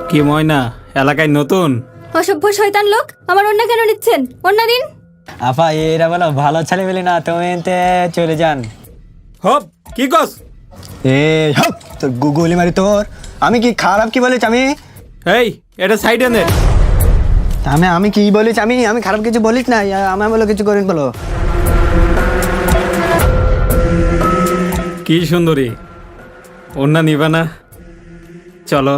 কি ময়না, এলাকায় নতুন? অসভ্য শয়তান লোক, আমার অন্য কেন নিচ্ছেন? অন্য দিন। আপা এরা বলো ভালো ছেলে বলি না, তুমি এনতে চলে যান। হপ, কি কস? এ হপ তোর গুগলি মারি তোর। আমি কি খারাপ কি বলেছি? এই, এটা সাইডে নে। আমি কি বলেছি? আমি খারাপ কিছু বলিস না, আমি বলো কিছু করেন বলো। কি সুন্দরী, অন্য নিবা না? চলো।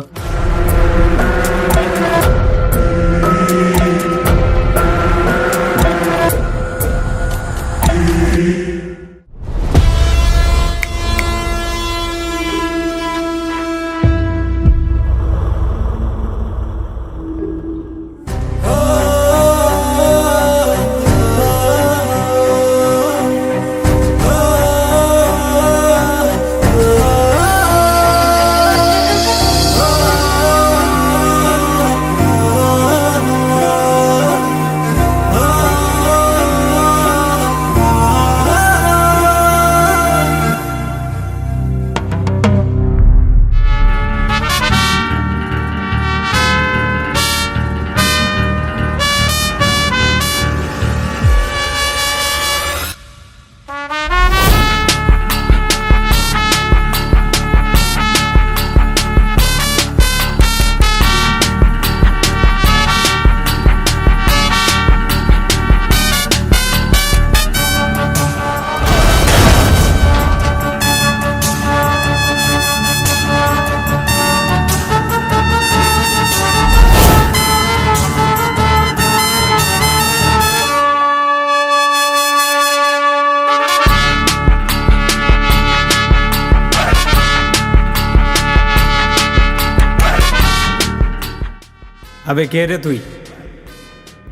আবে কে রে তুই?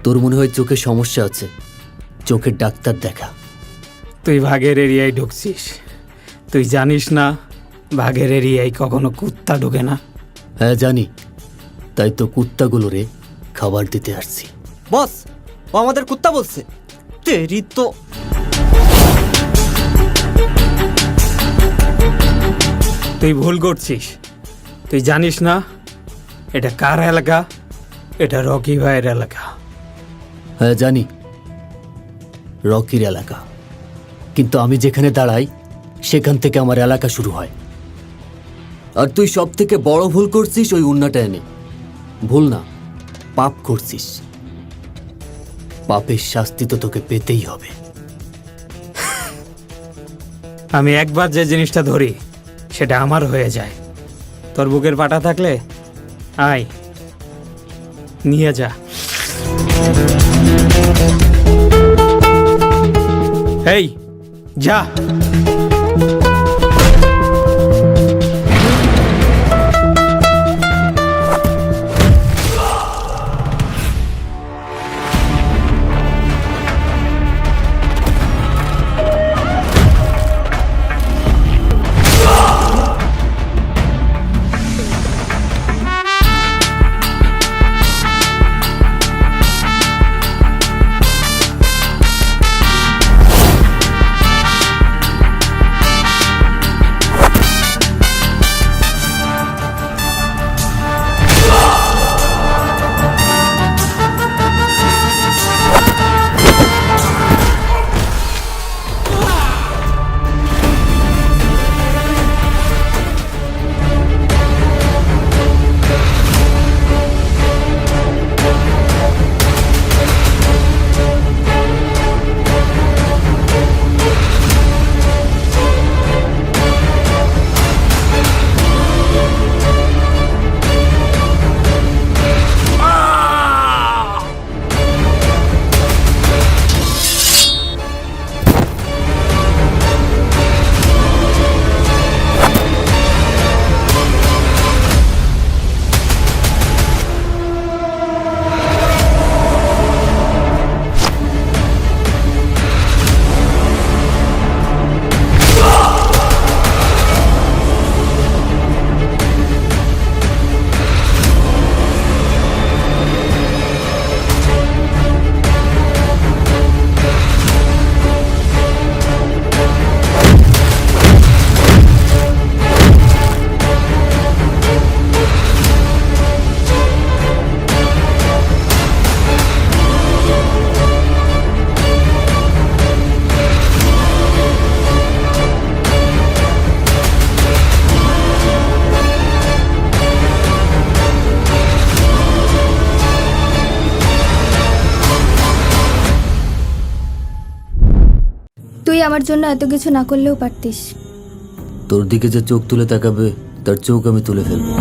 তোর মনে হয় চোখের সমস্যা আছে, চোখের ডাক্তার দেখা। তুই বাঘের এরিয়ায় ঢুকছিস, তুই জানিস না বাঘের এরিয়ায় কখনো কুত্তা ঢুকে না। হ্যাঁ জানি, তাই তো কুত্তাগুলোরে খাবার দিতে আসছি। বস, ও আমাদের কুত্তা বলছে। তেরি তো। তুই ভুল করছিস, তুই জানিস না এটা কার এলাকা? এটা রকি ভাইয়ের এলাকা। হ্যাঁ জানি, রকির এলাকা, কিন্তু আমি যেখানে দাঁড়াই সেখান থেকে আমার এলাকা শুরু হয়। আর তুই সব থেকে বড় ভুল করছিস ওই উন্নাটা এনে। ভুল না, পাপ করছিস। পাপের শাস্তি তো তোকে পেতেই হবে। আমি একবার যে জিনিসটা ধরি সেটা আমার হয়ে যায়। তোর বুকের পাটা থাকলে আয় নিয়ে যা। এই যা। আমার জন্য এত কিছু না করলেও পারতিস। তোর দিকে যে চোখ তুলে তাকাবে তার চোখ আমি তুলে ফেলবো।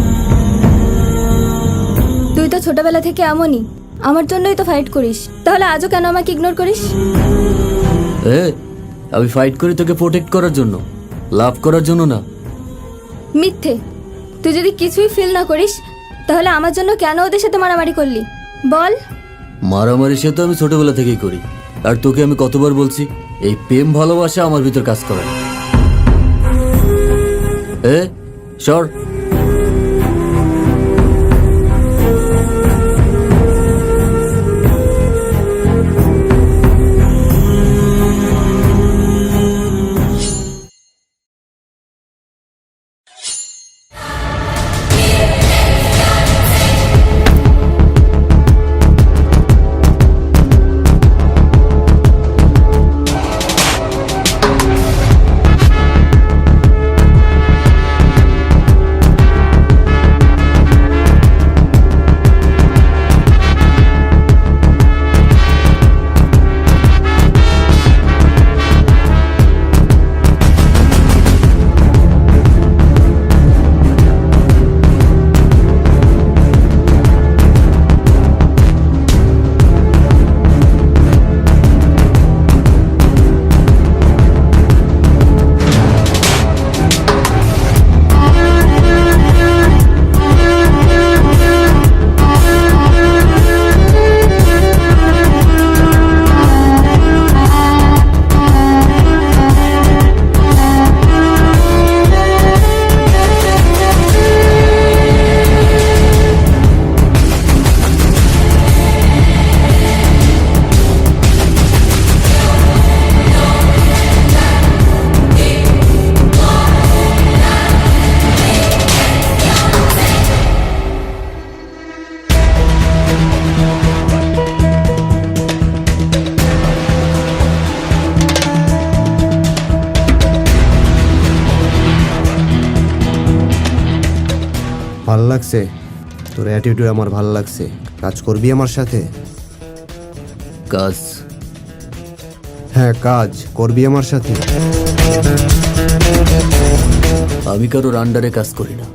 তুই তো ছোটবেলা থেকে এমনই, আমার জন্যই তো ফাইট করিস, তাহলে আজও কেন আমাকে ইগনোর করিস? আমি ফাইট করি তোকে প্রোটেক্ট করার জন্য, লাভ করার জন্য না। মিথ্যে। তুই যদি কিছুই ফিল না করিস তাহলে আমার জন্য কেন ওদের সাথে মারামারি করলি বল? মারামারি সে তো আমি ছোটবেলা থেকেই করি। আর তোকে আমি কতবার বলছি এই প্রেম ভালোবাসা আমার ভিতর কাজ করে না। সর। ভাল লাগছে তোর অ্যাটিটিউড, আমার ভাল লাগছে। কাজ করবি আমার সাথে? কাজ? হ্যাঁ, কাজ করবি আমার সাথে? আমি কারোর আন্ডারে কাজ করি না,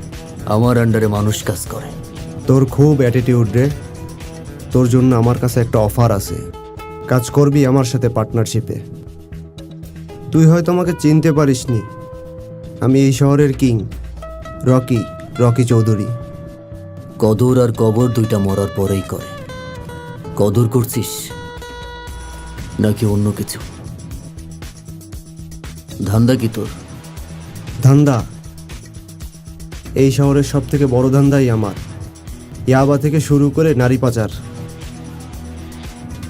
আমার আন্ডারে মানুষ কাজ করে। তোর খুব অ্যাটিটিউড রে। তোর জন্য আমার কাছে একটা অফার আছে, কাজ করবি আমার সাথে পার্টনারশিপে। তুই হয়তো আমাকে চিনতে পারিসনি, আমি এই শহরের কিং, রকি চৌধুরী। কদর আর কবর দুইটা মরার পরেই করে। কদর করছিস নাকি অন্য কিছু? ধান্দা কি তোর? ধান্দা? এই শহরের সব থেকে বড় ধান্দাই আমার। ইয়াবা থেকে শুরু করে নারী পাচার।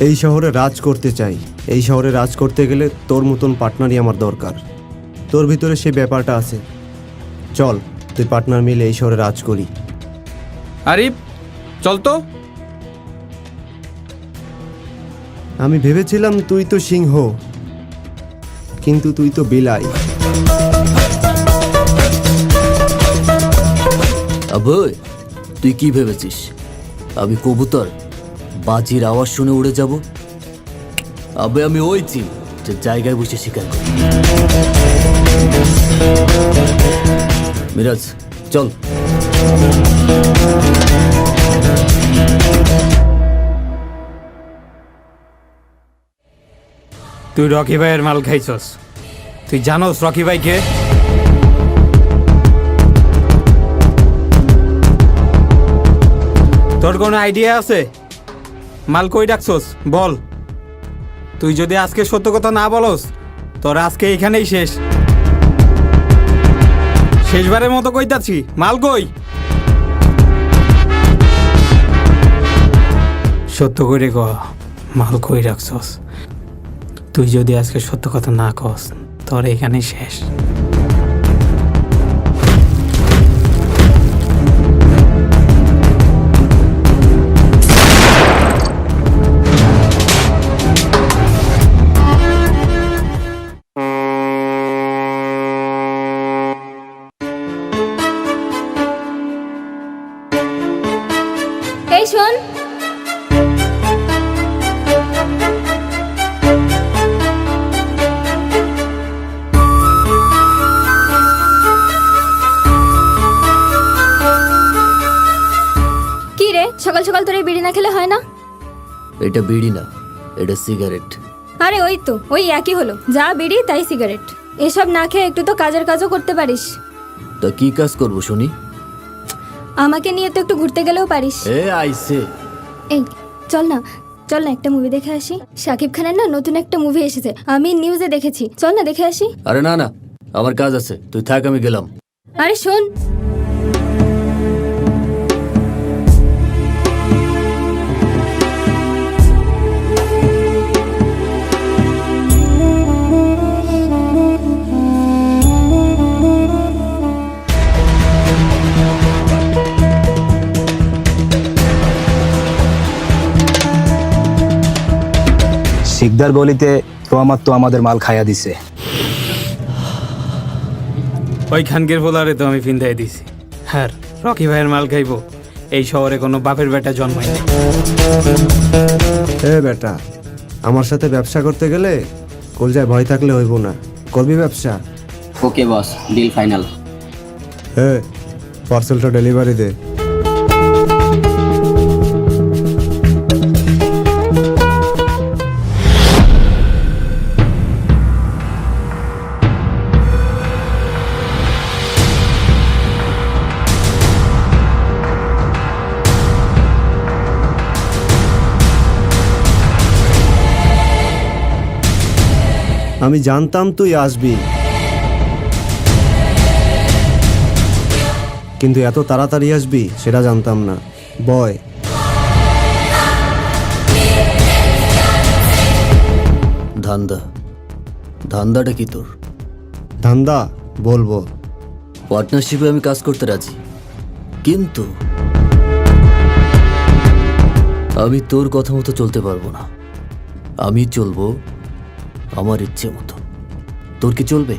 এই শহরে রাজ করতে চাই। এই শহরে রাজ করতে গেলে তোর মতন পার্টনারই আমার দরকার। তোর ভিতরে সেই ব্যাপারটা আছে। চল, তুই পার্টনার মিলে এই শহরে রাজ করি। আরিফ চল তো। আমি ভেবেছিলাম তুই তো সিংহ, কিন্তু তুই তো বিলাই। আবই, তুই কি ভেবেছিস আমি কবুতর বাজির আওয়াজ শুনে উড়ে যাব? আবে আমি ওই চিল যে জায়গায় বসে শিকার করি। মিরাজ চল। তুই রকি ভাইয়ের মাল খাইছস। তুই জানোস রকি ভাইকে? তোর কোনো আইডিয়া আছে মাল কই রাখছস? বল। তুই যদি আজকে সত্য কথা না বলস তোর আজকে এখানেই শেষ। শেষবারের মতো কইতাছি, মাল কই? সত্য করে ক, মাল কই রাখছস? তুই যদি আজকে সত্য কথা না কস তোর এখানেই শেষ। এই শোন, সকাল তোর এই বিড়ি না খেলে হয় না? এটা বিড়ি না, এটা সিগারেট। আরে ওই তো, ওই একই হলো, যা বিড়ি তাই সিগারেট। এসব না খেয়ে একটু তো কাজের কাজও করতে পারিস। তা কি কাজ করবো শুনি? আমাকে নিয়ে তো একটু ঘুরতে গেলেও পারিস। এ আইসে, এই চল না, চল না একটা মুভি দেখে আসি। শাকিব খানের না নতুন একটা মুভি এসেছে, আমি নিউজে দেখেছি, চল না দেখে আসি। আরে না না, আমার কাজ আছে, তুই থাক, আমি গেলাম। আরে শোন, শিকদার গলিতে রহমত তো আমাদের মাল খাইয়া দিছে। ওই খানকের ফোলারে তো আমি ফিন্দাই দিছি। হ্যাঁ, রকি ভাইয়ের মাল খাইবো এই শহরে কোনো বাপের বেটা জন্মায় না। এ বেটা, আমার সাথে ব্যবসা করতে গেলে কলজায় ভয় থাকলে হইব না। করবি ব্যবসা? ওকে বস, ডিল ফাইনাল। এ পার্সেলটা ডেলিভারি দে। আমি জানতাম তুই আসবি, কিন্তু এত তাড়াতাড়ি আসবি সেটা জানতাম না। বয়। ধান্দা, ধান্দাটা কি তোর? ধান্দা বলবো। পার্টনারশিপে আমি কাজ করতে রাজি, কিন্তু আমি তোর কথা মতো চলতে পারবো না। আমি চলবো আমার ইচ্ছে মতো। তোর কি চলবে?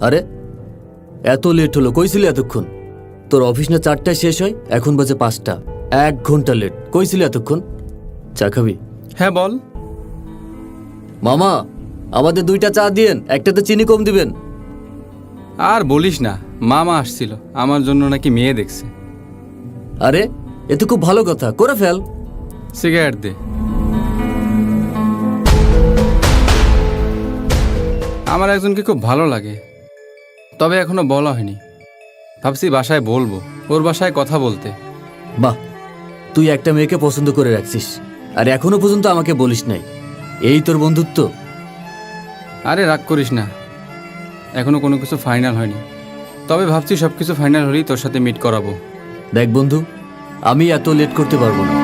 আরে এত লেট হলো, কইছিলি এতক্ষণ? তোর অফিস না 4টায় শেষ হয়, এখন বাজে 5টা, 1 ঘন্টা লেট। কইছিলি এতক্ষণ? চা খাবি? হ্যাঁ বল। মামা, আমাদের 2টা চা দিয়েন, একটাতে চিনি কম দিবেন। আর বলিস না, মামা আসছিল, আমার জন্য নাকি মেয়ে দেখছে। আরে এ তো খুব ভালো কথা, করে ফেল। সিগারেট দে। আমার একজনকে খুব ভালো লাগে, তবে এখনো বলা হয়নি। ভাবছি বাসায় বলবো, ওর বাসায় কথা বলতে। বাহ, তুই একটা মেয়েকে পছন্দ করে রাখছিস, আর এখনো পর্যন্ত আমাকে বলিস নাই। এই তোর বন্ধুত্ব? আরে রাগ করিস না, এখনো কোনো কিছু ফাইনাল হয়নি, তবে ভাবছি সব কিছু ফাইনাল হলেই তোর সাথে মিট করাবো। দেখ বন্ধু, আমি এত লেট করতে পারবো না।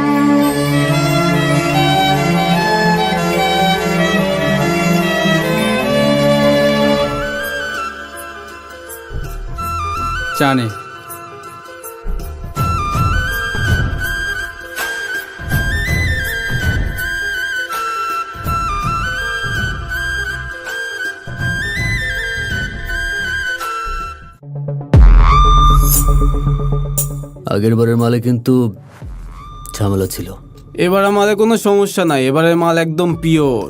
চা নে। আগের বারের মালে কিন্তু ঝামেলা ছিল। এবার মালে কোনো সমস্যা নাই, এবারের মাল একদম পিওর।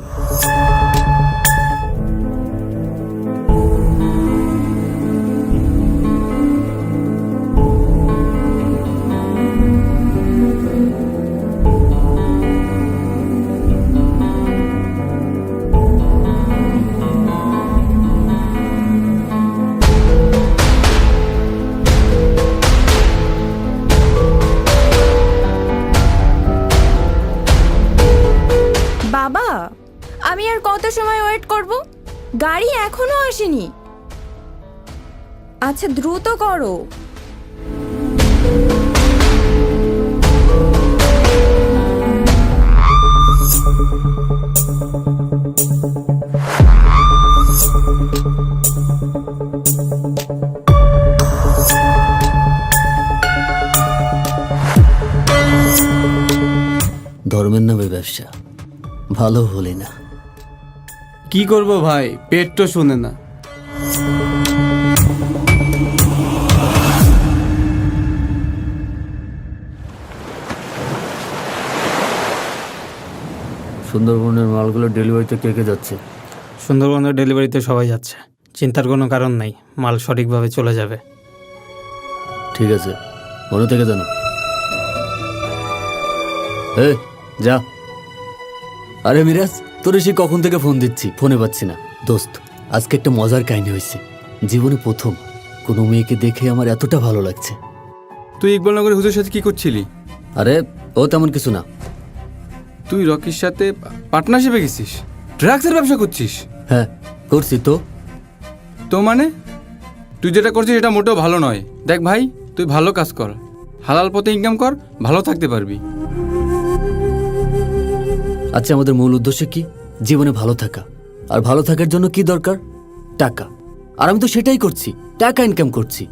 বাবা, আমি আর কত সময় ওয়েট করব? গাড়ি এখনো আসেনি। আচ্ছা দ্রুত করো। ধর্মের নামে ব্যবসা ভালো হলে না। কি করব ভাই, পেট তো শুনে না। সুন্দরবনের মালগুলো ডেলিভারিতে কে কে যাচ্ছে? সুন্দরবনের ডেলিভারিতে সবাই যাচ্ছে, চিন্তার কোনো কারণ নাই, মাল সঠিকভাবে চলে যাবে। ঠিক আছে, মনে থেকে জানো। যা। আরে মিরাজ, তোরে সে কখন থেকে ফোন দিচ্ছি, ফোনে পাচ্ছি না। দোস্ত, আজকে একটা মজার কাহিনী হয়েছে। জীবনে প্রথম কোনো মেয়েকে দেখে আমার এতটা ভালো লাগছে। তুই ইকবালনগরের হুজুরের সাথে কি করছিলি? আরে ও তেমন কিছু না। তুই রকির সাথে পার্টনারশিপে গেছিস, ড্রাগসের ব্যবসা করছিস? হ্যাঁ করছি তো। তো মানে তুই যেটা করছিস এটা মোটেও ভালো নয়। দেখ ভাই, তুই ভালো কাজ কর, হালাল পথে ইনকাম কর, ভালো থাকতে পারবি। আচ্ছা, আমাদের মূল উদ্দেশ্য কি? জীবনে ভালো থাকা। আর ভালো থাকার জন্য কি দরকার? টাকা। আর আমি তো সেটাই করছি, টাকা ইনকাম করছি,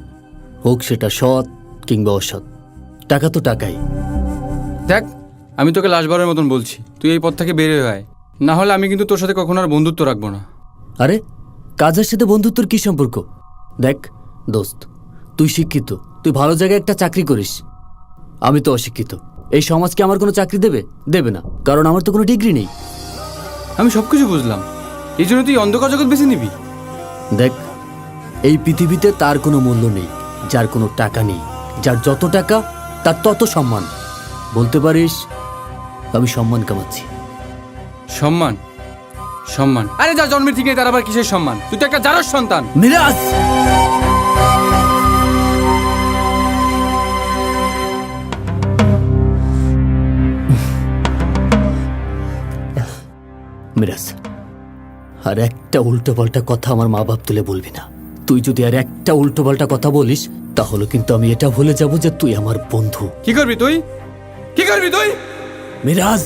হোক সেটা সৎ কিংবা অসৎ। টাকা তো টাকাই। দেখ, আমি তোকে লাশবারের মতন বলছি, তুই এই পথ থেকে বেরিয়ে আয়, না হলে আমি কিন্তু তোর সাথে কখনো আর বন্ধুত্ব রাখবো না। আরে কাজের সাথে বন্ধুত্বর কি সম্পর্ক? দেখ দোস্ত, তুই শিক্ষিত, তুই ভালো জায়গায় একটা চাকরি করিস, আমি তো অশিক্ষিত। এই সমাজকে আমার কোনো চাকরি দেবে? দেবে না, কারণ আমার তো কোনো ডিগ্রি নেই। আমি সব কিছু বুঝলাম, এই জন্য তুই অন্ধকার জগৎ বেছে নিবি? দেখ, এই পৃথিবীতে তার কোনো মূল্য নেই যার কোনো টাকা নেই। যার যত টাকা তার তত সম্মান। বলতে পারিস আমি সম্মান কামাচ্ছি। সম্মান? সম্মান? আরে যা জন্মের থেকে তার আবার কিসের সম্মান? তুই তো একটা জারজ সন্তান। মিরাজ, মিরাজ, আর একটা উল্টোপাল্টা কথা আমার মা বাপ তুলে বলবি না। তুই যদি আর একটা উল্টোপাল্টা কথা বলিস তাহলে কিন্তু আমি এটা ভুলে যাব যে তুই আমার বন্ধু। কি করবি তুই? কি করবি তুই? মিরাজ,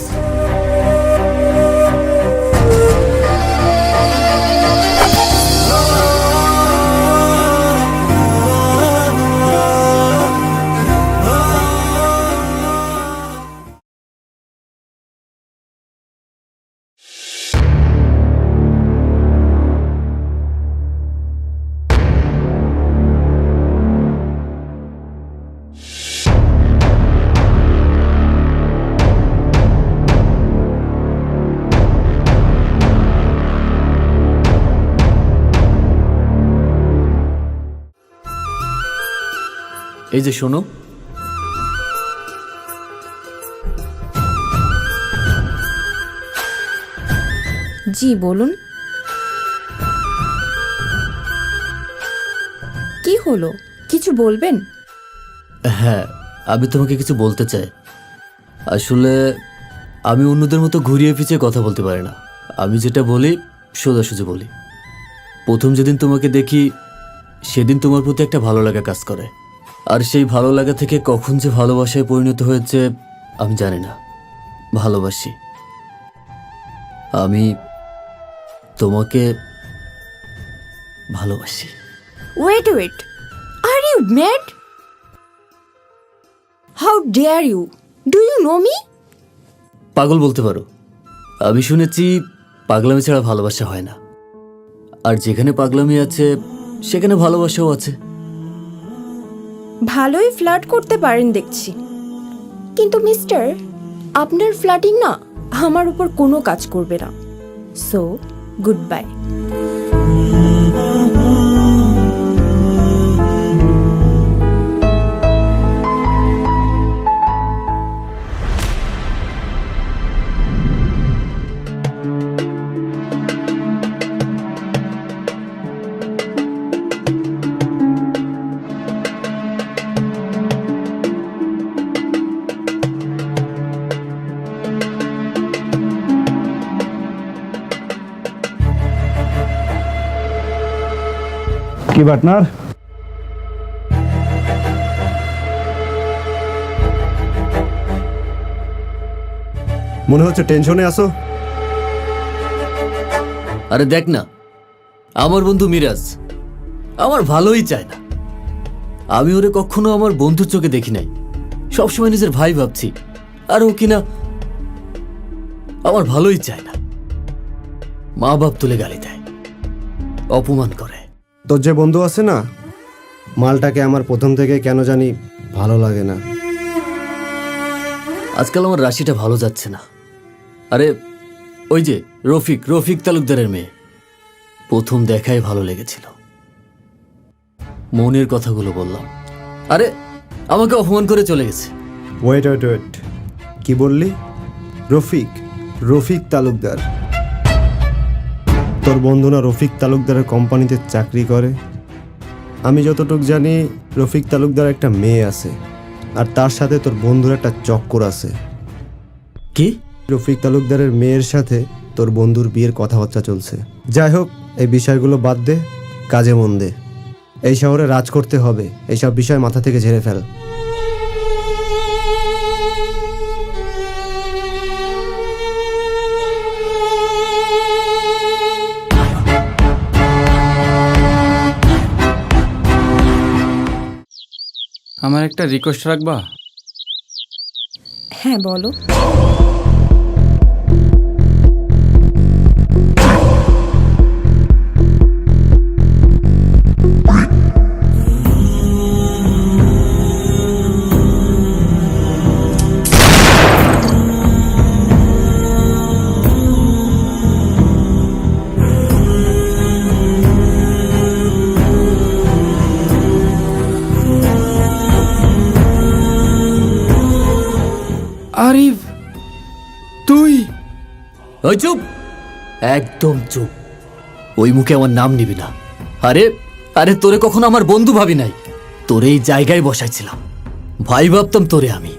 এই যে শোনো, জি বলুন। কি হলো, কিছু বলবেন? হ্যাঁ আমি তোমাকে কিছু বলতে চাই। আসলে আমি অন্যদের মতো ঘুরিয়ে পিছিয়ে কথা বলতে পারি না। আমি যেটা বলি সোজাসুজি বলি। প্রথম যেদিন তোমাকে দেখি সেদিন তোমার প্রতি একটা ভালো লাগা কাজ করে, আর সেই ভালো লাগা থেকে কখন যে ভালোবাসায় পরিণত হয়েছে আমি জানি না। ভালোবাসি, আমি তোমাকে ভালোবাসি। Wait wait, are you mad? How dare you? Do you know me? পাগল বলতে পারো। আমি শুনেছি পাগলামি ছাড়া ভালোবাসা হয় না, আর যেখানে পাগলামি আছে সেখানে ভালোবাসাও আছে। ভালোই ফ্লার্ট করতে পারেন দেখছি, কিন্তু মিস্টার, আপনার ফ্ল্যাটিং না আমার উপর কোনো কাজ করবে না। So good bye. কি পার্টনার? মনে হচ্ছে টেনশনে আসো। আরে দেখ না, আমার বন্ধু মিরাজ আমার ভালোই চায় না। আমি ওরে কখনো আমার বন্ধুর চোখে দেখি নাই, সবসময় নিজের ভাই ভাবছি। আর ও কিনা আমার ভালোই চায় না। মা বাপ তুলে গালি দেয়, অপমান করে। তোর যে বন্ধু আছে না, মালটাকে আমার প্রথম থেকে কেন জানি ভালো লাগে না। আজকাল আমার রাশিটা ভালো যাচ্ছে না। আরে ওই যে রফিক তালুকদারের মেয়ে, প্রথম দেখায় ভালো লেগেছিল, মনের কথাগুলো বললাম। আরে আমাকে অপমান করে চলে গেছে। ওয়েট ওয়েট ওয়েট, কি বললি? রফিক তালুকদার? তোর বন্ধু না রফিক তালুকদারের কোম্পানিতে চাকরি করে? আমি যতটুকু জানি রফিক তালুকদার একটা মেয়ে আছে, আর তার সাথে তোর বন্ধুর একটা চক্কর আছে। কি? রফিক তালুকদারের মেয়ের সাথে তোর বন্ধুর বিয়ের কথাবার্তা চলছে। যাই হোক, এই বিষয়গুলো বাদ দে, কাজে মন দে। এই শহরে রাজ করতে হবে, এইসব বিষয় মাথা থেকে ঝেড়ে ফেল। আমার একটা রিকোয়েস্ট রাখবা? হ্যাঁ বলো। আরিফ, তুই? ওই চুপ, একদম চুপ। ওই মুখে আমার নাম নিবি না। আরে তোরে কখনো আমার বন্ধু ভাবি নাই, তোরে এই জায়গায় বসাইছিলাম, ভাই ভাবতাম তোরে আমি।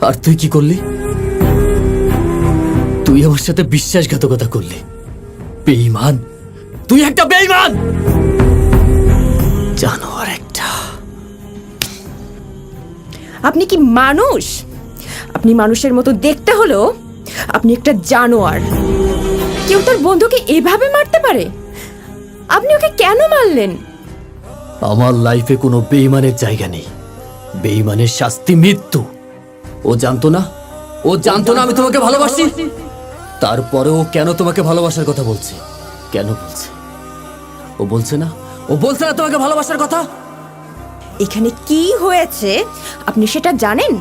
আর তুই কি করলি? তুই আমার সাথে বিশ্বাসঘাতকতা করলি। বেঈমান, তুই একটা বেঈমান, জানোয়ার একটা। আপনি কি মানুষ? আপনি মানুষের মতো দেখতে হলো আপনি একটা জানোয়ার। কেউ তার বন্ধুকে এভাবে মারতে পারে? আপনি ওকে কেন মারলেন? আমার লাইফে কোনো বেঈমানের জায়গা নেই। বেঈমানের শাস্তি মৃত্যু। ও জানতো না আমি তোমাকে ভালোবাসি। তারপরে ও কেন তোমাকে ভালোবাসার কথা বলছে? কেন বলছে? ও বলছে না তোমাকে ভালোবাসার কথা? এখানে কি হয়েছে আপনি সেটা জানেন?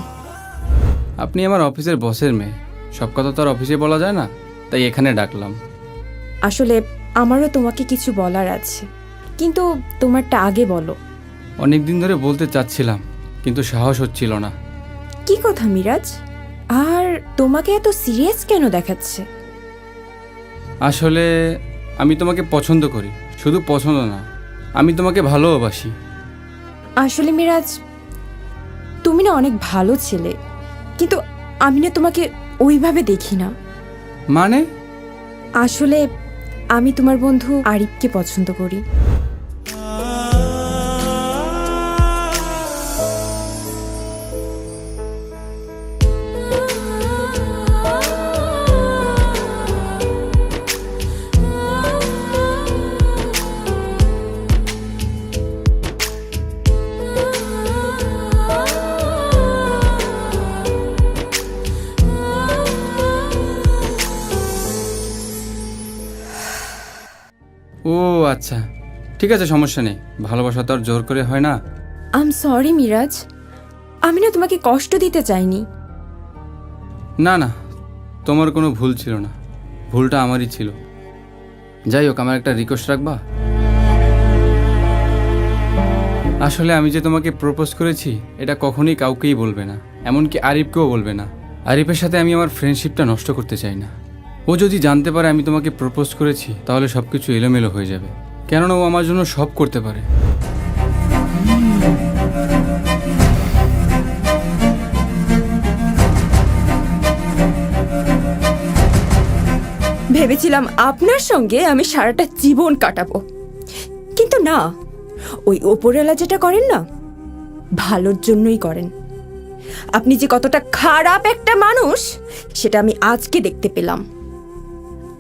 আপনি আমার অফিসের বসের মেয়ে, সব কথা তো আর অফিসে বলা যায় না, তাই এখানে ডাকলাম। আসলে আমারও তোমাকে কিছু বলার আছে, কিন্তু তোমারটা আগে বলো। অনেক দিন ধরে বলতে চাচ্ছিলাম, কিন্তু সাহস হচ্ছিল না। কি কথা মিরাজ? আর তোমাকে এত সিরিয়াস কেন দেখাচ্ছে? আসলে আমি তোমাকে পছন্দ করি, শুধু পছন্দ না, আমি তোমাকে ভালোবাসি। আসলে মিরাজ, তুমি না অনেক ভালো ছেলে, কিন্তু আমি না তোমাকে ওইভাবে দেখি না। মানে? আসলে আমি তোমার বন্ধু আরিফকে পছন্দ করি। ও আচ্ছা, ঠিক আছে, সমস্যা নেই। ভালোবাসা তো আর জোর করে হয় না। আই এম সরি মিরাজ, আমি না তোমাকে কষ্ট দিতে চাইনি। না না, তোমার কোনো ভুল ছিল না, ভুলটা আমারই ছিল। যাই হোক, আমার একটা রিকোয়েস্ট রাখবা? আসলে আমি যে তোমাকে প্রপোজ করেছি এটা কখনোই কাউকেই বলবে না, এমনকি আরিফকেও বলবে না। আরিফের সাথে আমি আমার ফ্রেন্ডশিপটা নষ্ট করতে চাই না। ও যদি জানতে পারে আমি তোমাকে প্রপোজ করেছি তাহলে সব কিছু এলোমেলো হয়ে যাবে, কেননা ও আমার জন্য সব করতে পারে। ভেবেছিলাম আপনার সঙ্গে আমি সারাটা জীবন কাটাবো, কিন্তু না, ওই ওপরওয়ালা যেটা করেন না, ভালোর জন্যই করেন। আপনি যে কতটা খারাপ একটা মানুষ সেটা আমি আজকে দেখতে পেলাম।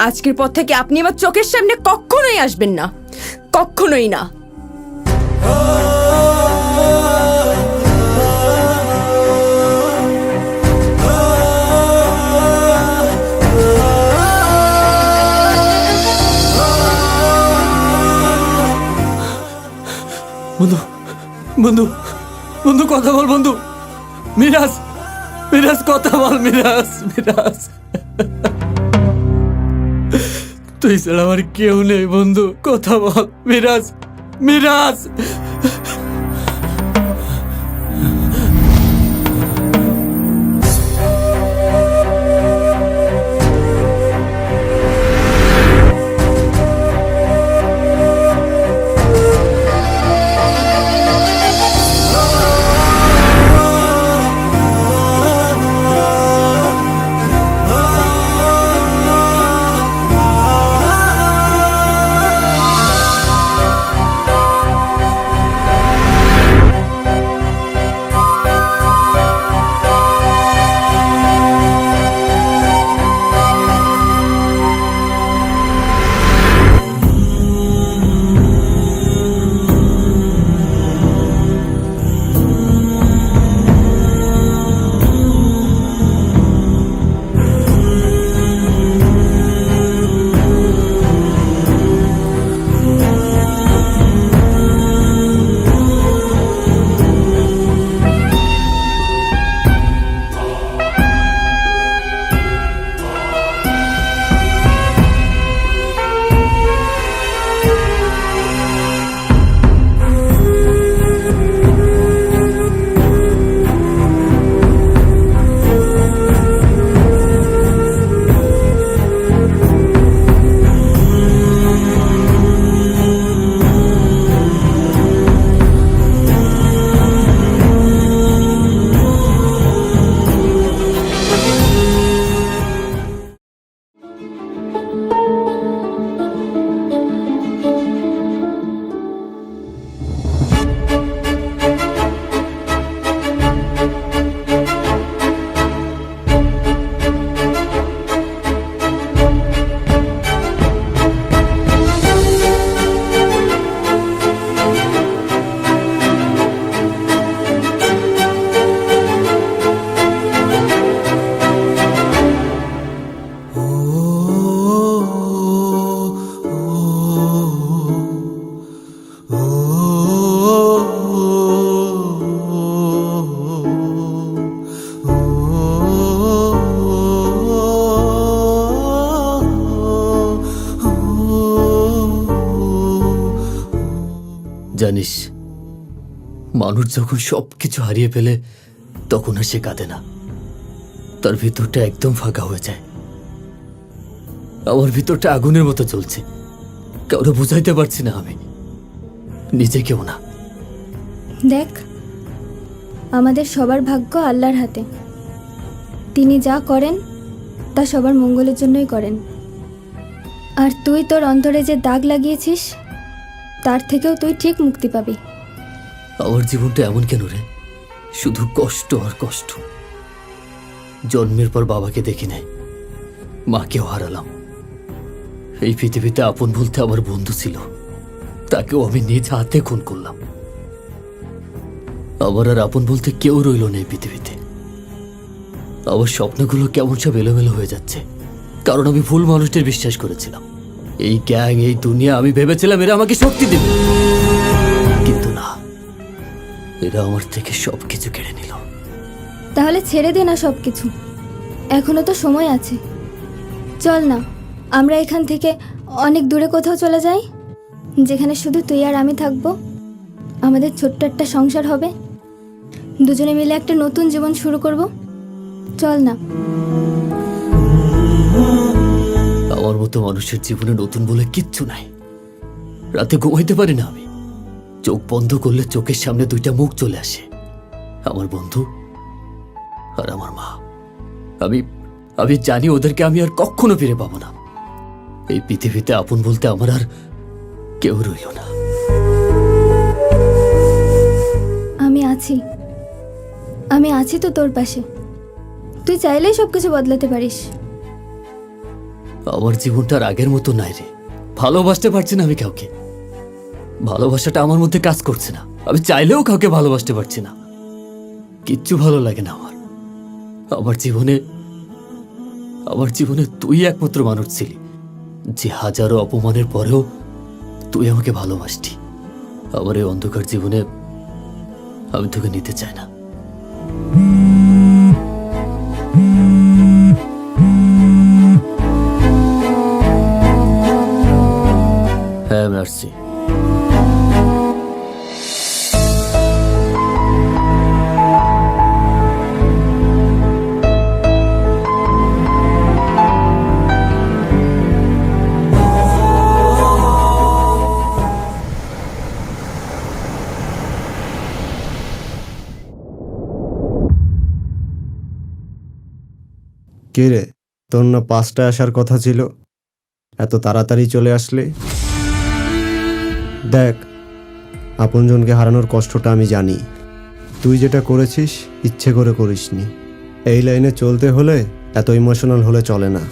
আজকের পর থেকে আপনি আমার চোখের সামনে কখনোই আসবেন না, কখনোই না। বন্ধু বন্ধু বন্ধু কথা বল বন্ধু। মিরাজ, মিরাজ কথা বল। মিরাজ, মিরাজ, তুই ছাড়া আমার কেউ নেই বন্ধু, কথা বল। মিরাজ, মিরাজ। জানিস, মানুষ যখন সব কিছু হারিয়ে ফেলে তখন আর সে কাঁদে না, তার ভিতরটা একদম ফাঁকা হয়ে যায়। আমার ভিতরটা আগুনের মতো জ্বলছে, কাউকে বুঝাইতে পারছি না, আমি নিজেকেও না। দেখ, আমাদের সবার ভাগ্য আল্লাহর হাতে। তিনি যা করেন তা সবার মঙ্গলের জন্যই করেন। আর তুই তোর অন্তরে যে দাগ লাগিয়েছিস তার থেকেও তুই ঠিক মুক্তি পাবি। আমার জীবনটা এমন কেন রে? শুধু কষ্ট আর কষ্ট। জন্মের পর বাবাকে দেখি নাই, মাকেও হারালাম। এই পৃথিবীতে আপন বলতে আমার বন্ধু ছিল, তাকেও আমি নিজ হাতে খুন করলাম। আমার আর আপন বলতে কেউ রইল না এই পৃথিবীতে। আমার স্বপ্নগুলো কেমন সব এলোমেলো হয়ে যাচ্ছে, কারণ আমি ভুল মানুষদের বিশ্বাস করেছিলাম। এই গ্যাং, এই দুনিয়া, আমি ভেবেছিলাম এরা আমাকে শক্তি দেবে, কিন্তু না, এরা আমার থেকে সবকিছু কেড়ে নিল। তাহলে ছেড়ে দে না সব কিছু, এখনো তো সময় আছে। চল না আমরা এখান থেকে অনেক দূরে কোথাও চলে যাই, যেখানে শুধু তুই আর আমি থাকবো। আমাদের ছোট্ট একটা সংসার হবে, দুজনে মিলে একটা নতুন জীবন শুরু করব। চল না। আমার মতো মানুষের জীবনে নতুন বলে কিচ্ছু নাই। রাতে ঘুমাইতে পারি না আমি। চোখ বন্ধ করলে চোখের সামনে দুইটা মুখ চলে আসে, আমার বন্ধু আর আমার মা। আমি আমি জানি ওদেরকে আমি আর কখনো ফিরে পাবো না। এই পৃথিবীতে আপন বলতে আমার আর কেউ রইল না। আমি আছি তো তোর পাশে, তুই চাইলেই সবকিছু বদলাতে পারিস। আমার জীবনটা আর আগের মতো নাই রে। ভালোবাসতে পারছি না আমি কাউকে। ভালোবাসাটা আমার মধ্যে কাজ করছে না। আমি চাইলেও কাউকে ভালোবাসতে পারছি না। কিচ্ছু ভালো লাগে না আমার। আমার জীবনে তুই একমাত্র মানুষ ছিলি যে হাজারো অপমানের পরেও তুই আমাকে ভালোবাসতি। আমার এই অন্ধকার জীবনে আমি তোকে নিতে চাই না। হ্যাঁ আমি আসছি। কে রে, তোর না 5টায় আসার কথা ছিল, এত তাড়াতাড়ি চলে আসলে? দেখ, আপনজনকে হারানোর কষ্টটা আমি জানি। তুই যেটা করেছিস ইচ্ছে করে করিসনি। এই লাইনে চলতে হলে এত ইমোশনাল হলে চলে না,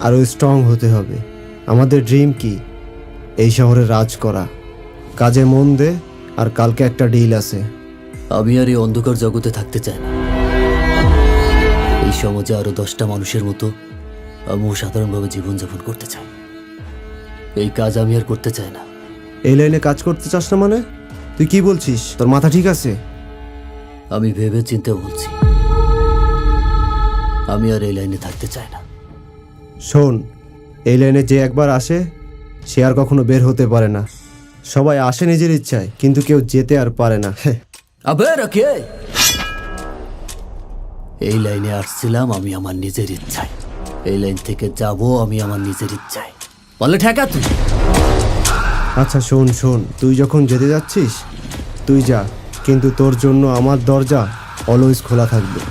আরও স্ট্রং হতে হবে। আমাদের ড্রিম কি? এই শহরে রাজ করা। কাজে মন দে, আর কালকে একটা ডিল আছে। আমি আর এই অন্ধকার জগতে থাকতে চাই না। এই সমাজে আরো 10টা মানুষের মতো আমিও সাধারণভাবে জীবনযাপন করতে চাই। এই কাজ আমি আর করতে চাই না। এই লাইনে কাজ করতে চাস না মানে? তুই কি বলছিস? তোর মাথা ঠিক আছে? আমি ভেবে চিন্তে বলছি, আমি আর এই লাইনে থাকতে চাই না। শোন, এই লাইনে যে একবার আসে সে আর কখনো বের হতে পারে না। সবাই আসে নিজের ইচ্ছায়, কিন্তু কেউ যেতে আর পারে না। আবে রাখে, এই লাইনে আসছিলাম আমি আমার নিজের ইচ্ছায়। এই লাইন থেকে যাব আমি আমার নিজের ইচ্ছায়। বলে ঠেকা তুই। আচ্ছা শোন, তুই যখন যেতে যাচ্ছিস তুই যা, কিন্তু তোর জন্য আমার দরজা অলওয়েজ খোলা থাকবে।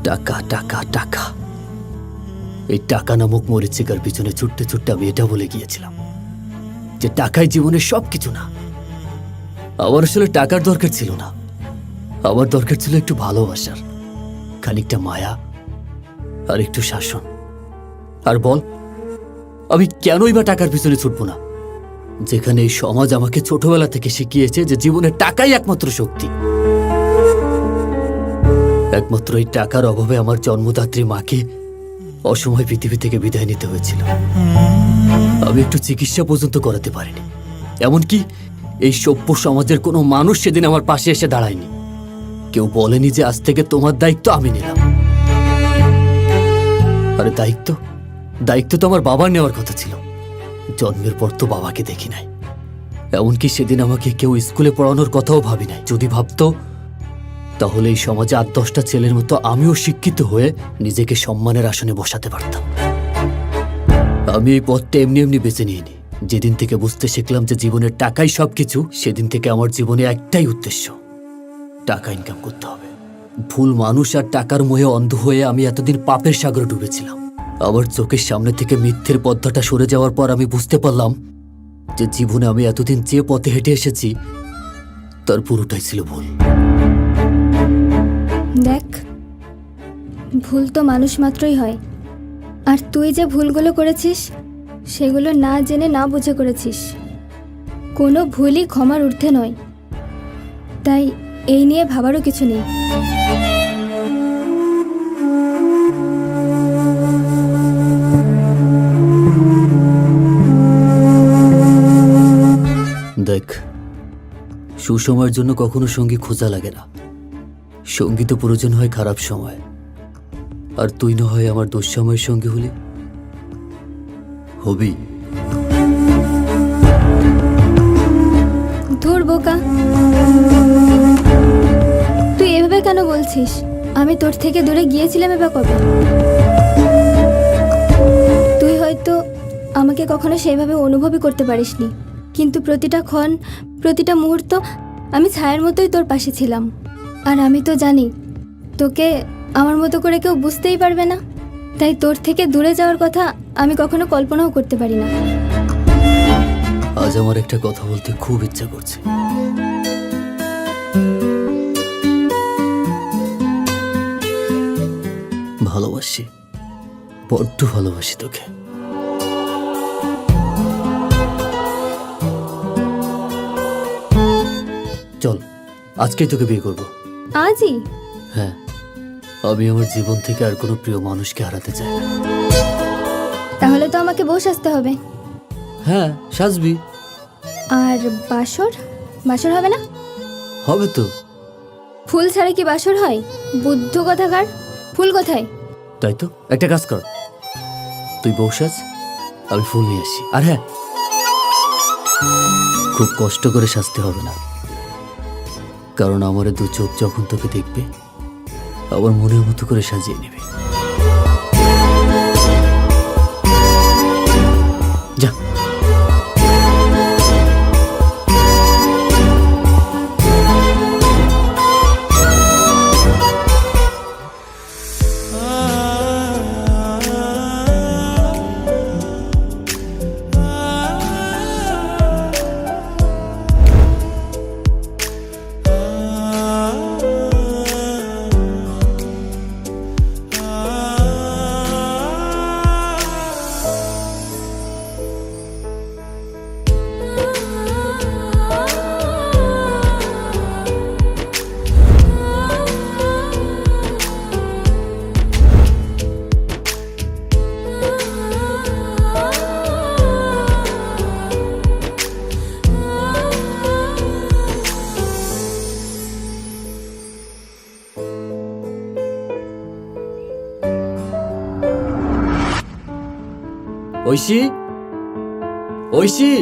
টাকা টাকা টাকা, এই টাকা নামক মরিচিকার পিছনে ছুটতে ছুটতে আমি এটা বলে গিয়েছিলাম যে টাকাই জীবনের সবকিছু না। আমার আসলে টাকার দরকার ছিল না, আমার দরকার ছিল একটু ভালোবাসার, খানিকটা মায়া আর একটু শাসন। আর বল, আমি কেনই বা টাকার পিছনে ছুটবো না, যেখানে এই সমাজ আমাকে ছোটবেলা থেকে শিখিয়েছে যে জীবনে টাকাই একমাত্র শক্তি। একমাত্র এই টাকার অভাবে আমার জন্মদাত্রী মাকে অসময় পৃথিবী থেকে বিদায় নিতে হয়েছিল। আমি একটু চিকিৎসা পর্যন্ত করাতে পারিনি। এমনকি এই সভ্য সমাজের কোনো মানুষ সেদিন আমার পাশে এসে দাঁড়ায়নি। কেউ বলেনি যে আজ থেকে তোমার দায়িত্ব আমি নিলাম। আরে দায়িত্ব তো আমার বাবার নেওয়ার কথা ছিল। জন্মের পর তো বাবাকে দেখি নাই। এমনকি সেদিন আমাকে কেউ স্কুলে পড়ানোর কথাও ভাবি নাই। যদি ভাবতো তাহলে এই সমাজে 8-10টা ছেলের মতো আমিও শিক্ষিত হয়ে নিজেকে সম্মানের আসনে বসাতে পারতাম। আমি এই পথটা এমনি বেছে নিইনি। যেদিন থেকে বুঝতে শিখলাম যে জীবনের টাকাই সবকিছু, সেদিন থেকে আমার জীবনে একটাই উদ্দেশ্য, টাকা ইনকাম করতে হবে। ভুল মানুষ আর টাকার মোহে অন্ধ হয়ে আমি এতদিন পাপের সাগরে ডুবেছিলাম। আমার চোখের সামনে থেকে মিথ্যের পথটা সরে যাওয়ার পর আমি বুঝতে পারলাম যে জীবনে আমি এতদিন যে পথে হেঁটে এসেছি তার পুরোটাই ছিল ভুল। দেখ, ভুল তো মানুষ মাত্রই হয়, আর তুই যে ভুলগুলো করেছিস সেগুলো না জেনে না বুঝে করেছিস। কোনো ভুলই ক্ষমার ঊর্ধ্বে নয়, তাই এই নিয়ে ভাবারও কিছু নেই। দেখ, সুসময়ের জন্য কখনো সঙ্গী খোঁজা লাগে না, সঙ্গী তো প্রয়োজন হয় খারাপ সময়। আর তুই না হয় আমার দুঃসময়ের সঙ্গী হবি। ধুর বোকা, তুই এভাবে কেন বলছিস? আমি তোর থেকে দূরে গিয়েছিলাম এবার কবে? তুই হয়তো আমাকে কখনো সেইভাবে অনুভবই করতে পারিসনি, কিন্তু প্রতিটা ক্ষণ, প্রতিটা মুহূর্ত আমি ছায়ার মতোই তোর পাশে ছিলাম। আর আমি তো জানি তোকে আমার মতো করে কেউ বুঝতেই পারবে না, তাই তোর থেকে দূরে যাওয়ার কথা আমি কখনো কল্পনাও করতে পারি না। আজ আমার একটা কথা বলতে খুব ইচ্ছা করছে। ভালোবাসি, বড্ড ভালোবাসি তোকে। চল, আজকেই তোকে বিয়ে করব। আজই? হ্যাঁ, আমি আমার জীবন থেকে আর কোনো প্রিয় মানুষকে হারাতে চাই না। তাহলে তো আমাকে বউ সাজতে হবে। হ্যাঁ, সাজবি। আর বাসর? বাসর হবে না? হবে তো। ফুল ছাড়া কি বাসর হয়? বুদ্ধ কথাকার, ফুল কোথায়? তাই তো, একটা কাজ কর, তুই বউ সাজ, আমি ফুল নিয়ে আসি। আর হ্যাঁ, খুব কষ্ট করে সাজতে হবে না, কারণ আমার দু চোখ যখন তোকে দেখবে আবার মনের মতো করে সাজিয়ে নেবে। যা। ঐশী, ঐশী,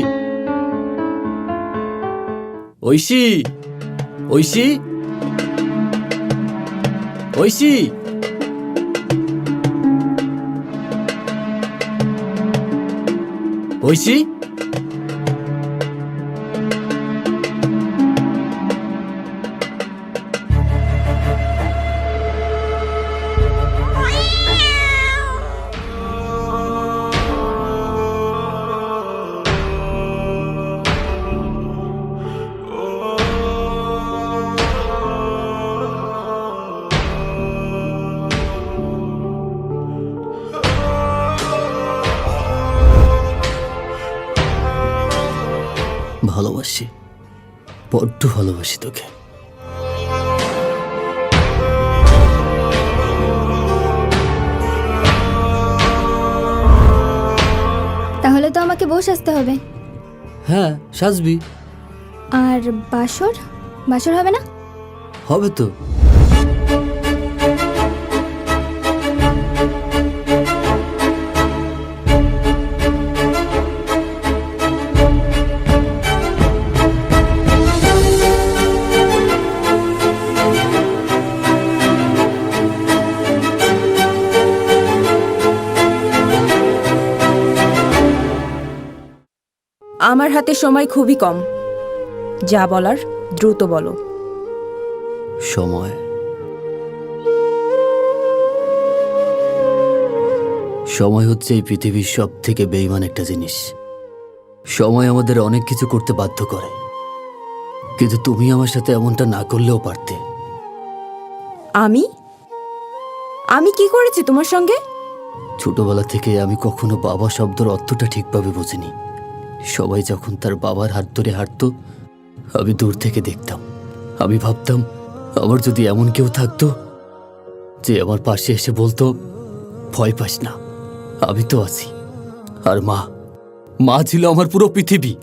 ঐশী, ঐশী, ঐশী। ঐশী, ভালোবাসি, বড্ড ভালোবাসি তোকে। তাহলে তো আমাকে বউ সাজতে হবে। হ্যাঁ, সাজবি। আর বাসর? বাসর হবে না? হবে তো। আমার হাতে সময় খুবই কম, যা বলার দ্রুত বলো। সময়, সময় হচ্ছে এই পৃথিবীর সব থেকে বেঈমান একটা জিনিস। সময় আমাদের অনেক কিছু করতে বাধ্য করে, কিন্তু তুমি আমার সাথে এমনটা না করলেও পারতে। আমি আমি কি করেছি তোমার সঙ্গে? ছোটবেলা থেকে আমি কখনো বাবা শব্দের অর্থটা ঠিকভাবে বুঝিনি, সবাই যখন তার বাবার হাত ধরে হাঁটতো, আমি দূর থেকে দেখতাম। আমি ভাবতাম আমার যদি এমন কেউ থাকতো যে আমার পাশে এসে বলতো, ভয় পাস না, আমি তো আছি। আর মা ছিল আমার পুরো পৃথিবী।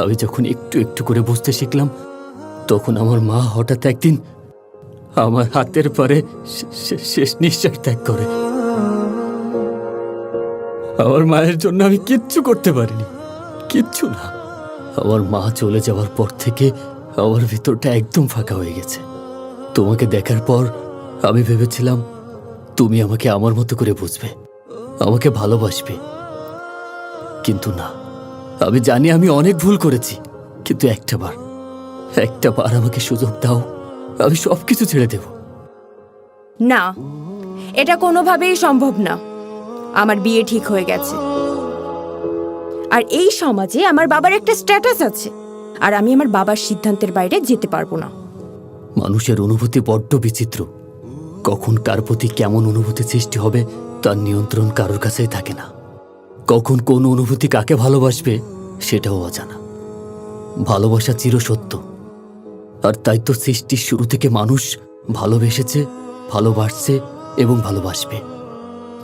আমি যখন একটু একটু করে বুঝতে শিখলাম, তখন আমার মা হঠাৎ একদিন আমার হাতের পরে শেষ নিঃশ্বাস ত্যাগ করে। আমার মায়ের জন্য আমি কিচ্ছু করতে পারিনি, কিচ্ছু না। আমার মা চলে যাওয়ার পর থেকে আমার ভিতরটা একদম ফাঁকা হয়ে গেছে। তোমাকে দেখার পর আমি ভেবেছিলাম তুমি আমাকে আমার মতো করে বুঝবে, আমাকে ভালোবাসবে। কিন্তু না, আমি জানি আমি অনেক ভুল করেছি, কিন্তু একটা বার আমাকে সুযোগ দাও, আমি সবকিছু ছেড়ে দেব। না, এটা কোনোভাবেই সম্ভব না। আমার বিয়ে ঠিক হয়ে গেছে, আর এই সমাজে আমার বাবার একটা স্ট্যাটাস আছে, আর আমি আমার বাবার সিদ্ধান্তের বাইরে যেতে পারবো না। মানুষের অনুভূতি বড্ড বিচিত্র। কখন কার প্রতি কেমন অনুভূতি সৃষ্টি হবে তার নিয়ন্ত্রণ কারোর কাছেই থাকে না। কখন কোন অনুভূতি কাকে ভালোবাসবে সেটাও অজানা। ভালোবাসা চিরসত্য, আর তাই তো সৃষ্টির শুরু থেকে মানুষ ভালোবেসেছে, ভালোবাসছে এবং ভালোবাসবে।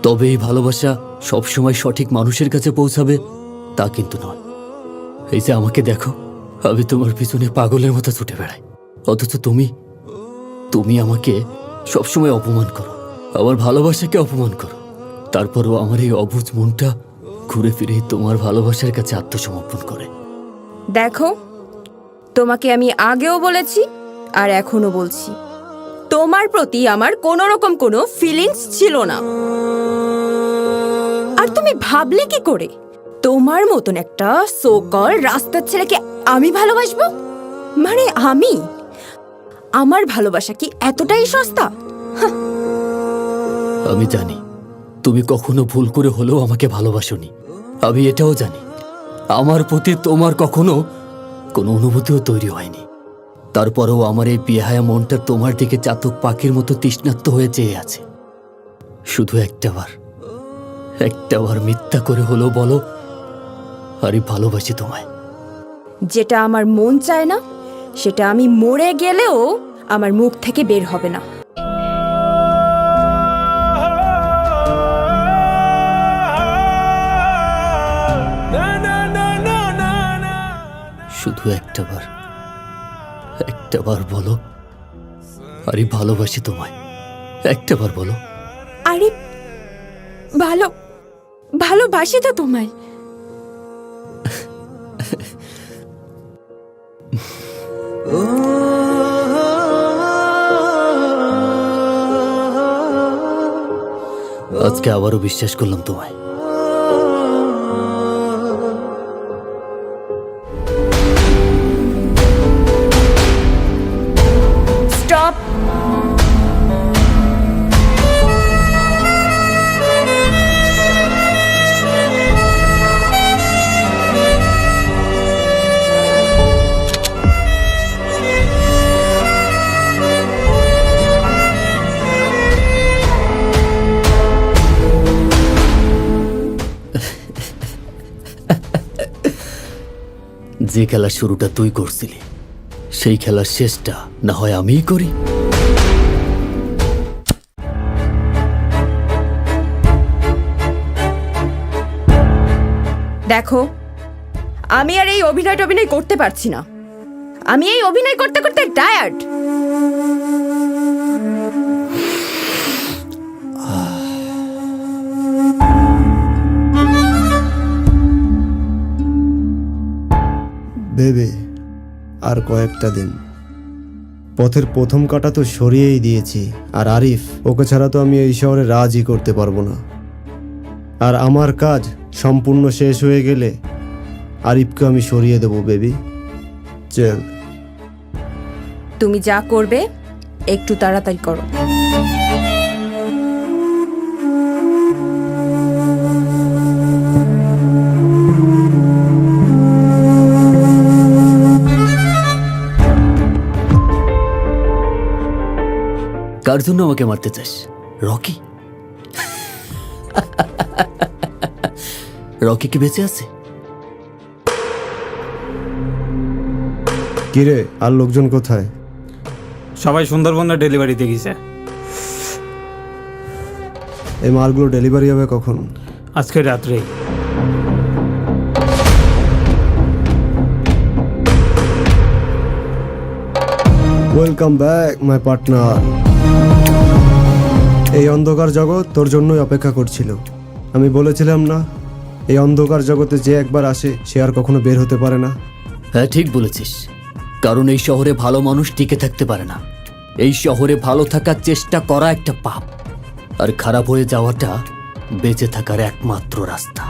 তবে এই ভালোবাসা সবসময় সঠিক মানুষের কাছে পৌঁছাবে তা কিন্তু নয়। এই যে আমাকে দেখো, আমি তোমার পিছনে পাগলের মতো ছুটে বেড়াই, অথচ তুমি আমাকে সবসময় অপমান করো, আমার ভালোবাসাকে অপমান করো। তারপরও আমার এই অবুঝ মনটা ঘুরে ফিরে তোমার ভালোবাসার কাছে আত্মসমর্পণ করে। দেখো, তোমাকে আমি আগেও বলেছি আর এখনো বলছি, তোমার প্রতি আমার কোনো রকম কোনো ফিলিংস ছিল না। আর তুমি ভাবলে কি করে তোমার মতন একটা সোকল রাস্তার ছেলেকে আমি ভালোবাসবো? মানে আমার ভালোবাসা কি এতটাই সস্তা? আমি জানি তুমি কখনো ভুল করে হলেও আমাকে ভালোবাসোনি। আমি এটাও জানি আমার প্রতি তোমার কখনো কোনো অনুভূতিও তৈরি হয়নি। তারপরেও আমার এই বেহায়া মনটা তোমার দিকে চাতক পাখির মতো তৃষ্ণার্ত হয়ে চেয়ে আছে। শুধু একটাবার মিথ্যা করে হলেও বলো, আরে ভালোবাসি তোমায়। যেটা আমার মন চায় না সেটা আমি মরে গেলেও আমার মুখ থেকে বের হবে না। শুধু একটাবার বলো, আরে ভালোবাসি তোমায়। একটাবার বলো। আরে ভালোবাসি তো তোমায়। আজকে আবারও বিশ্বাস করলাম তোমায়। স্টপ। যে খেলার শুরুটা তুই করছিলি, সেই খেলার শেষটা না হয় আমিই করি। দেখো, আমি আর এই অভিনয় করতে পারছি না। আমি এই অভিনয় করতে করতে টায়ার্ড। বেবে, আর কয়েকটা দিন। পথের প্রথম কাটা তো সরিয়েই দিয়েছি, আর আরিফ, ওকে ছাড়া তো আমি এই শহরে রাজই করতে পারবো না। আর আমার কাজ সম্পূর্ণ শেষ হয়ে গেলে আরিফকে আমি সরিয়ে দেবো বেবি। চল। তুমি যা করবে একটু তাড়াতাড়ি করো। কার জন্য আমাকে মারতে চাস? রকি? রকি কি বেঁচে আছে? কিরে আর লোকজন কোথায়? সবাই সুন্দরবনের ডেলিভারিতে গেছে। এই মালগুলো ডেলিভারি হবে কখন? আজকে রাত্রেই। Welcome back my partner. এই অন্ধকার জগৎ তোর জন্যই অপেক্ষা করছিল। আমি বলেছিলাম না, এই অন্ধকার জগতে যে একবার আসে সে আর কখনো বের হতে পারে না। হ্যাঁ, ঠিক বলেছিস। কারণ এই শহরে ভালো মানুষ টিকে থাকতে পারে না। এই শহরে ভালো থাকার চেষ্টা করা একটা পাপ, আর খারাপ হয়ে যাওয়াটা বেঁচে থাকার একমাত্র রাস্তা।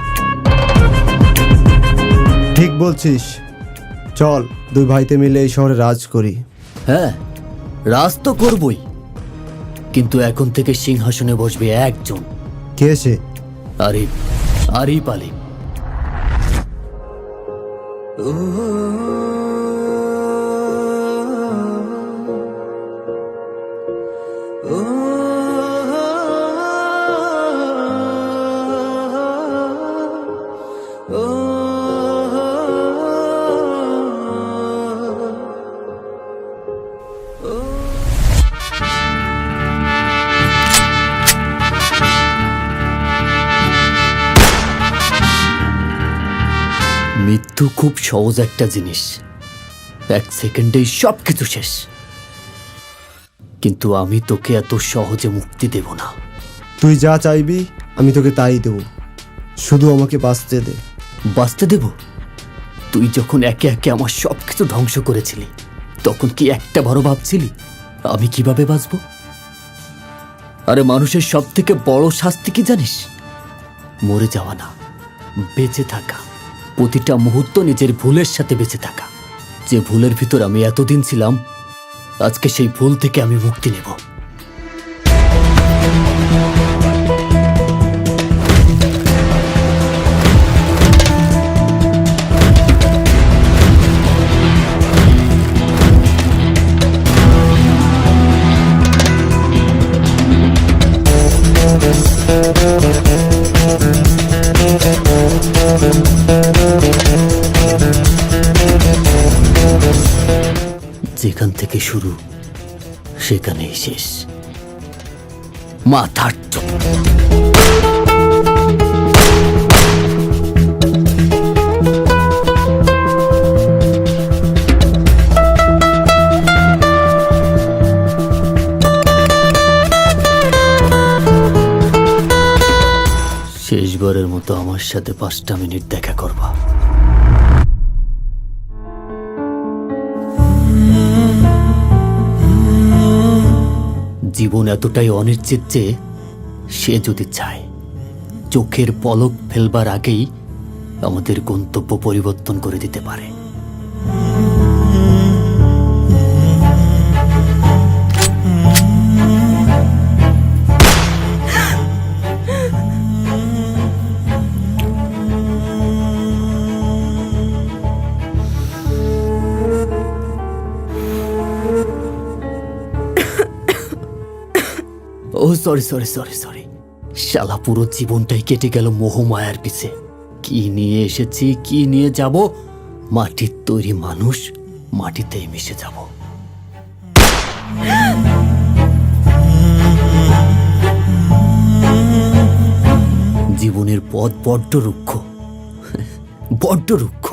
ঠিক বলছিস। চল দুই ভাইতে মিলে এই শহরে রাজ করি। হ্যাঁ, রাজ তো করবই, কিন্তু এখন থেকে সিংহাসনে বসবে একজন। কে সে? আরিফ, আরিফ আলিম। মৃত্যু খুব সহজ একটা জিনিস, এক সেকেন্ডেই সব কিছু শেষ। কিন্তু আমি তোকে এত সহজে মুক্তি দেব না। তুই যা চাইবি আমি তোকে তাই দেব, শুধু আমাকে বাঁচতে দে। বাঁচতে দেব? তুই যখন একে একে আমার সব কিছু ধ্বংস করেছিলি, তখন কি একটা বারো ভাবছিলি আমি কিভাবে বাঁচব? আরে মানুষের সব থেকে বড় শাস্তি কি জানিস? মরে যাওয়া না, বেঁচে থাকা। প্রতিটা মুহূর্ত নিজের ভুলের সাথে বেঁচে থাকা। যে ভুলের ভিতর আমি এতদিন ছিলাম, আজকে সেই ভুল থেকে আমি মুক্তি নেব। যেখান থেকে শুরু সেখানেই শেষ। মাথার চোখ। শেষবারের মতো আমার সাথে 5টা মিনিট দেখা করবা। জীবন এতটাই অনিশ্চিত যে সে যদি চায়, চোখের পলক ফেলবার আগেই আমাদের গন্তব্য পরিবর্তন করে দিতে পারে। ও সরি সরি সরি সরি, শালা পুরো জীবনটাই কেটে গেল মোহমায়ার পিছে। কি নিয়ে এসেছি, কি নিয়ে যাব? মাটির তৈরি মানুষ, মাটিতেই মিশে যাব। জীবনের পথ বড্ড রুক্ষ, বড্ড রুক্ষ।